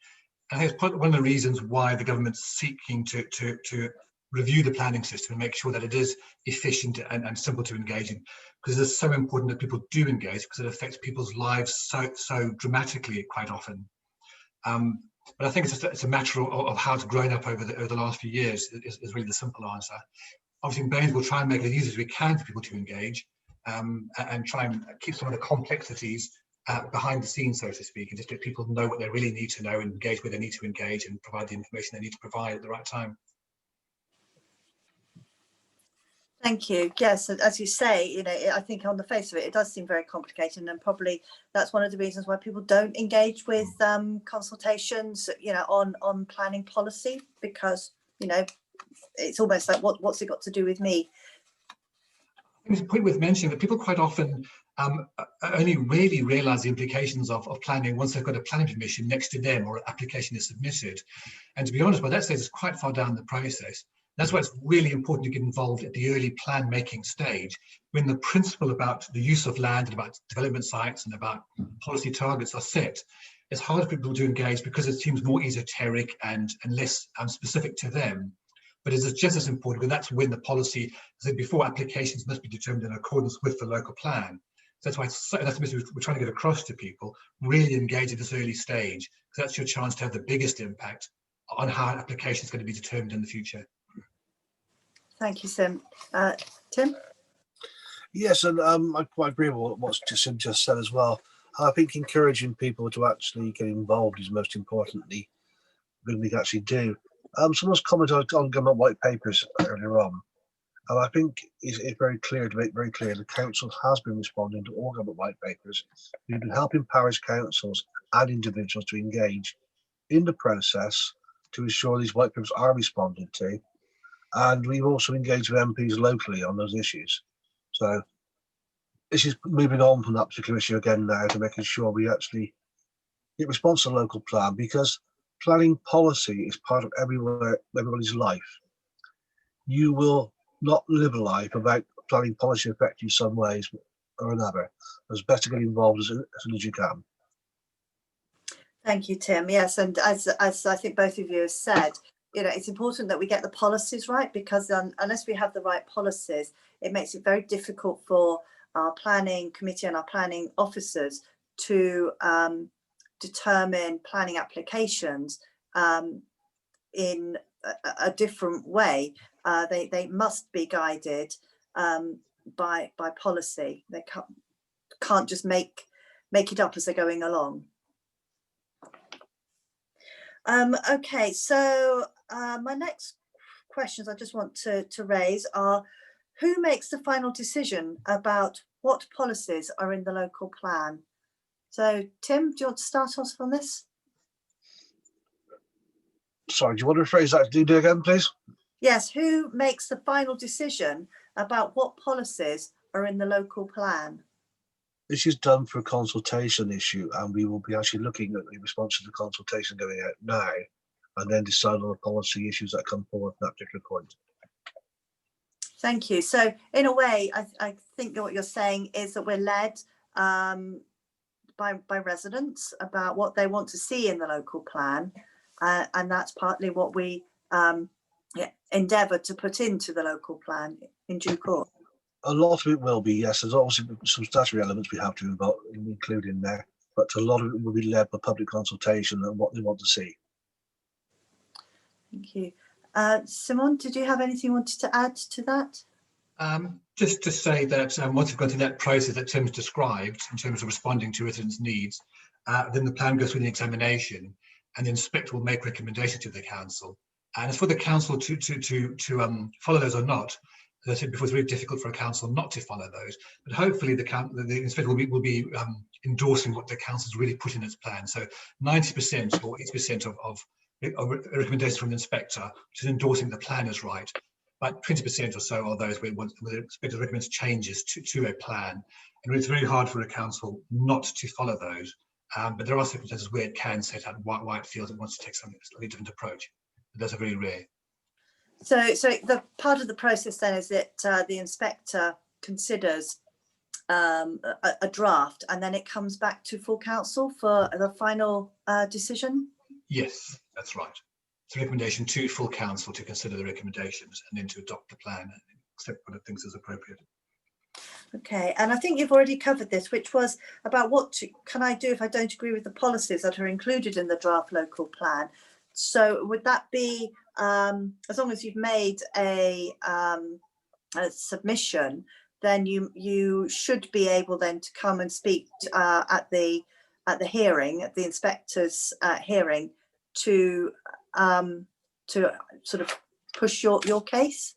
And I think it's one of the reasons why the government's seeking to review the planning system and make sure that it is efficient and simple to engage in, because it's so important that people do engage, because it affects people's lives so dramatically quite often. But I think it's a matter of how it's grown up over the last few years is really the simple answer. Obviously, in Baines, we'll try and make it as easy as we can for people to engage, and try and keep some of the complexities behind the scenes, so to speak, and just let people know what they really need to know and engage where they need to engage and provide the information they need to provide at the right time. Thank you. Yes, as you say, I think on the face of it, it does seem very complicated, and probably that's one of the reasons why people don't engage with consultations, on planning policy, because it's almost like what's it got to do with me? I think it's a point worth mentioning that people quite often only really realise the implications of planning once they've got a planning permission next to them or an application is submitted. And to be honest, by that stage, it's quite far down the process. That's why it's really important to get involved at the early plan making stage, when the principle about the use of land and about development sites and about policy targets are set. It's hard for people to engage because it seems more esoteric and less specific to them. But it's just as important, because that's when the policy, as I said before, applications must be determined in accordance with the local plan. So that's why that's the message we're trying to get across to people. Really engage at this early stage, because that's your chance to have the biggest impact on how an application is going to be determined in the future. Thank you, Sim. Tim? Yes, and I quite agree with what Sim just said as well. I think encouraging people to actually get involved is most importantly what we can actually do. Someone's commented on government white papers earlier on, and I think it's very clear, to make very clear, the council has been responding to all government white papers. We've been helping parish councils and individuals to engage in the process to ensure these white papers are responded to. And we've also engaged with MPs locally on those issues. So this is moving on from that particular issue again now to making sure we actually get response to the local plan, because planning policy is part of everybody's life. You will not live a life without planning policy affecting you some ways or another. It's best to get involved as soon as you can. Thank you, Tim. Yes, and as I think both of you have said, it's important that we get the policies right, because unless we have the right policies, it makes it very difficult for our planning committee and our planning officers to determine planning applications in a different way. They must be guided by policy. They can't just make it up as they're going along. Okay, so my next questions I just want to raise are, who makes the final decision about what policies are in the local plan? So, Tim, do you want to start us on this? Sorry, do you want to rephrase that? Do it again, please? Yes, who makes the final decision about what policies are in the local plan? This is done for a consultation issue, and we will be actually looking at the response to the consultation going out now, and then decide on the policy issues that come forward at that particular point. Thank you. So in a way, I think that what you're saying is that we're led by residents about what they want to see in the local plan, and that's partly what we endeavour to put into the local plan in due course. A lot of it will be, yes. There's obviously some statutory elements we have to include in there, but a lot of it will be led by public consultation and what they want to see. Thank you. Simon, did you have anything you wanted to add to that? Just to say that once we've gone through that process that Tim's described in terms of responding to residents' needs, then the plan goes through the examination, and the inspector will make recommendations to the council. And as for the council to follow those or not, as I said before, it's very difficult for a council not to follow those. But hopefully the inspector will be endorsing what the council's really put in its plan. So 90% or 80% of recommendations from the inspector, which is endorsing the plan is right. But 20% or so are those where the inspector recommends changes to a plan. And it's very hard for a council not to follow those. But there are circumstances where it can set out why it feels it wants to take something a slightly different approach. But those are very rare. So the part of the process then is that the inspector considers a draft, and then it comes back to full council for the final decision? Yes, that's right. It's a recommendation to full council to consider the recommendations and then to adopt the plan and accept what it thinks is appropriate. Okay, and I think you've already covered this, which was about what can I do if I don't agree with the policies that are included in the draft local plan. So would that be, as long as you've made a submission, then you should be able then to come and speak at the hearing, at the inspector's hearing, to sort of push your case?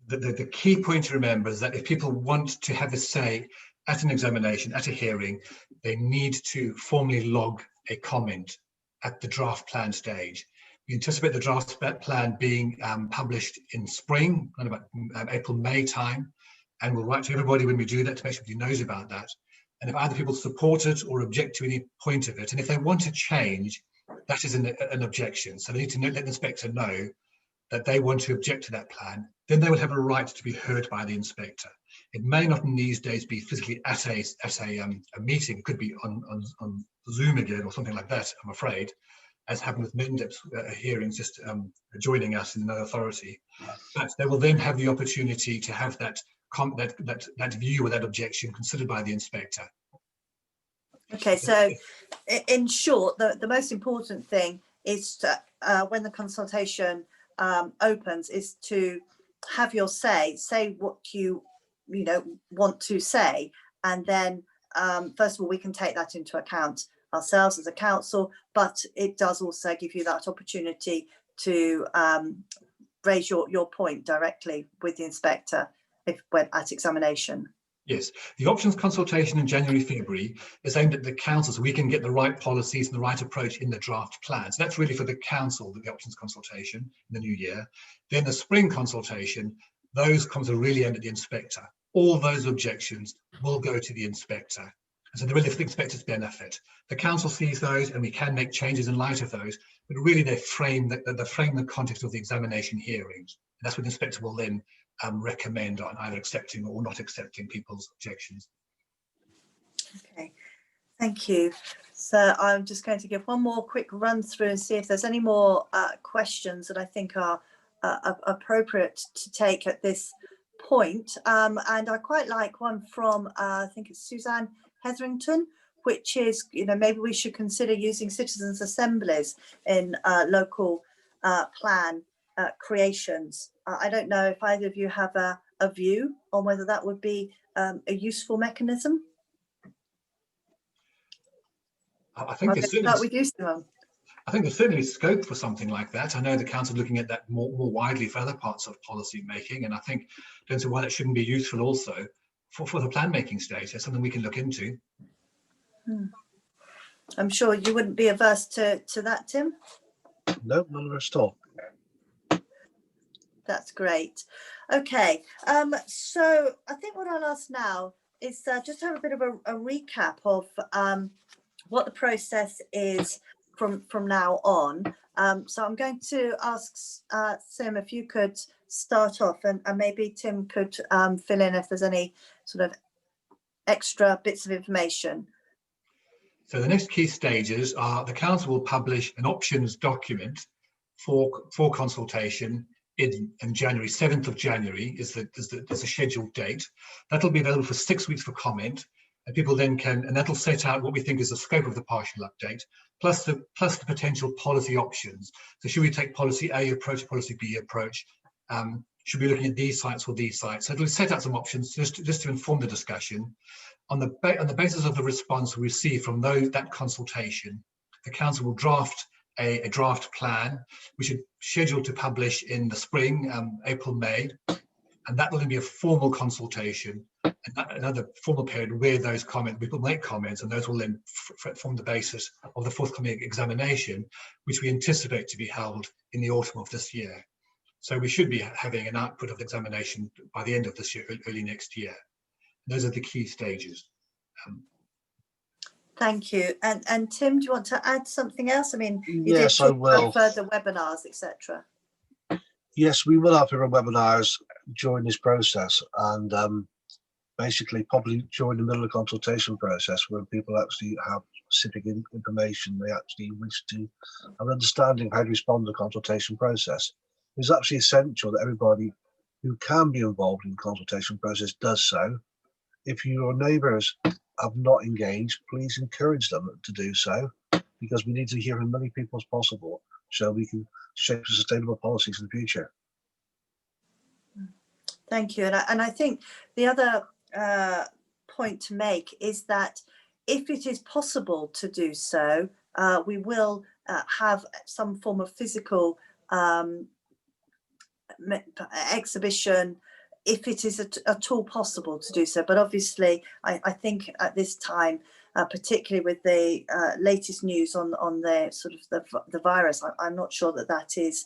The key point to remember is that if people want to have a say at an examination, at a hearing, they need to formally log a comment at the draft plan stage. We anticipate the draft plan being published in spring, around about April, May time, and we'll write to everybody when we do that to make sure everybody knows about that. And if either people support it or object to any point of it, and if they want to change, that is an objection. So they need to let the inspector know that they want to object to that plan. Then they will have a right to be heard by the inspector. It may not in these days be physically at a meeting. It could be on Zoom again or something like that, I'm afraid, as happened with in-depth hearings, just joining us in another authority. But they will then have the opportunity to have that view or that objection considered by the inspector. Okay, so in short, the most important thing is to, when the consultation opens, is to have your say what you want to say, and then first of all we can take that into account ourselves as a council, but it does also give you that opportunity to raise your point directly with the inspector when at examination. Yes, the options consultation in January, February is aimed at the council, so we can get the right policies and the right approach in the draft plan. So that's really for the council, the options consultation in the new year. Then the spring consultation, those comments are really aimed at the inspector. All those objections will go to the inspector. And so they're really for the inspector's benefit. The council sees those and we can make changes in light of those, but really they frame the context of the examination hearings. And that's what the inspector will then recommend on either accepting or not accepting people's objections. Okay, thank you. So I'm just going to give one more quick run through and see if there's any more questions that I think are appropriate to take at this point. And I quite like one from I think it's Suzanne Hetherington, which is, maybe we should consider using citizens' assemblies in local plan creations. I don't know if either of you have a view on whether that would be a useful mechanism. I think there's certainly scope for something like that. I know the council looking at that more widely for other parts of policy making, and I don't see why that shouldn't be useful also for the plan making stage. It's something we can look into. I'm sure you wouldn't be averse to that, Tim. No, not at all. That's great. Okay, so I think what I'll ask now is just to have a bit of a recap of what the process is from now on. So I'm going to ask Sim if you could start off, and maybe Tim could fill in if there's any sort of extra bits of information. So the next key stages are the council will publish an options document for consultation in January. 7th of January is the scheduled date. That'll be available for 6 weeks for comment, and people then can, and that'll set out what we think is the scope of the partial update, plus the potential policy options. So should we take policy A approach, policy B approach? Should we be looking at these sites or these sites? So it'll set out some options just to inform the discussion. On the basis of the response we receive from that consultation, the council will draft a draft plan, which is scheduled to publish in the spring, April, May, and that will then be a formal consultation, and another formal period where those people make comments, and those will then form the basis of the forthcoming examination, which we anticipate to be held in the autumn of this year. So we should be having an output of the examination by the end of this year, early next year. Those are the key stages. Thank you. And Tim, do you want to add something else? I mean, you Yes, did I talk will. about further webinars, etc. Yes, we will have further webinars during this process, and basically probably during the middle of the consultation process, where people actually have specific information they actually wish to have an understanding of how to respond to the consultation process. It's actually essential that everybody who can be involved in the consultation process does so. If your neighbours have not engaged, please encourage them to do so, because we need to hear from as many people as possible so we can shape sustainable policies in the future. Thank you. And I think the other point to make is that if it is possible to do so, we will have some form of physical exhibition if it is at all possible to do so. But obviously, I think at this time, particularly with the latest news on the sort of the virus, I'm not sure that is,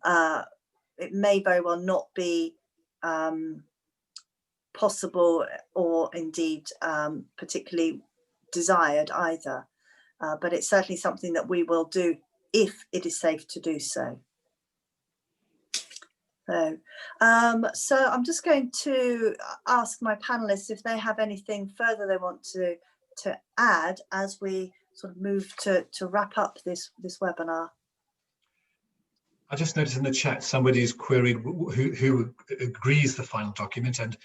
it may very well not be possible or indeed particularly desired either. But it's certainly something that we will do if it is safe to do so. So I'm just going to ask my panelists if they have anything further they want to add as we sort of move to wrap up this webinar. I just noticed in the chat somebody's queried who agrees the final document, and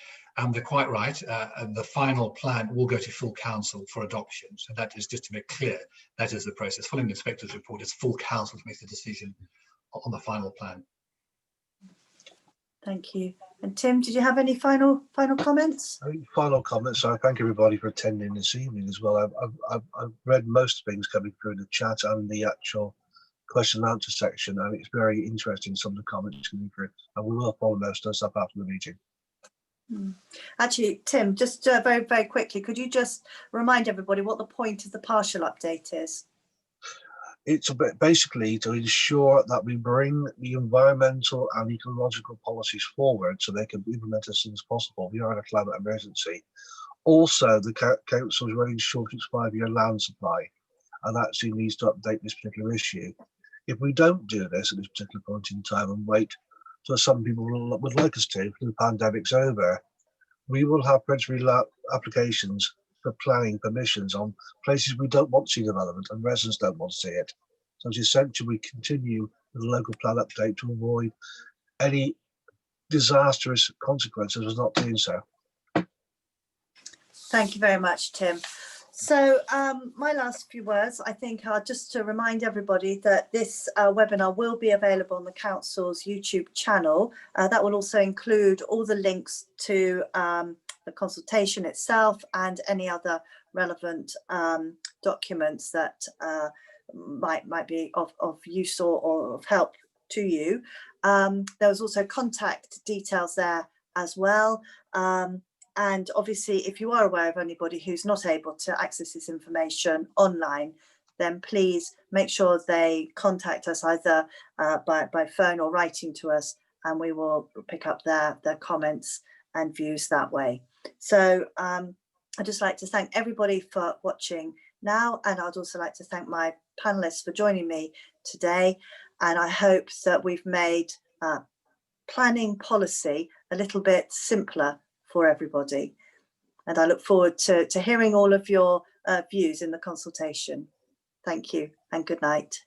they're quite right. The final plan will go to full council for adoption. So that is, just to make clear, that is the process. Following the inspector's report, it's full council to make the decision on the final plan. Thank you. And Tim, did you have any final comments? Final comments. I thank everybody for attending this evening as well. I've read most things coming through in the chat and the actual question and answer section, and it's very interesting, some of the comments coming through, and we will follow most of the stuff after the meeting. Actually, Tim, just very, very quickly, could you just remind everybody what the point of the partial update is? It's basically to ensure that we bring the environmental and ecological policies forward so they can be implemented as soon as possible. We are in a climate emergency. Also, the council is running short its 5-year land supply, and actually needs to update this particular issue. If we don't do this at this particular point in time and wait till some people would like us to, till the pandemic's over, we will have predatory applications for planning permissions on places we don't want to see development and residents don't want to see it. So it's essential we continue with the local plan update to avoid any disastrous consequences of not doing so. Thank you very much, Tim. So my last few words, I think, are just to remind everybody that this webinar will be available on the Council's YouTube channel. That will also include all the links to the consultation itself and any other relevant documents that might be of use or of help to you. There was also contact details there as well. And obviously, if you are aware of anybody who's not able to access this information online, then please make sure they contact us either by phone or writing to us, and we will pick up their comments and views that way. So I'd just like to thank everybody for watching now, and I'd also like to thank my panelists for joining me today. And I hope that we've made planning policy a little bit simpler for everybody. And I look forward to hearing all of your views in the consultation. Thank you and good night.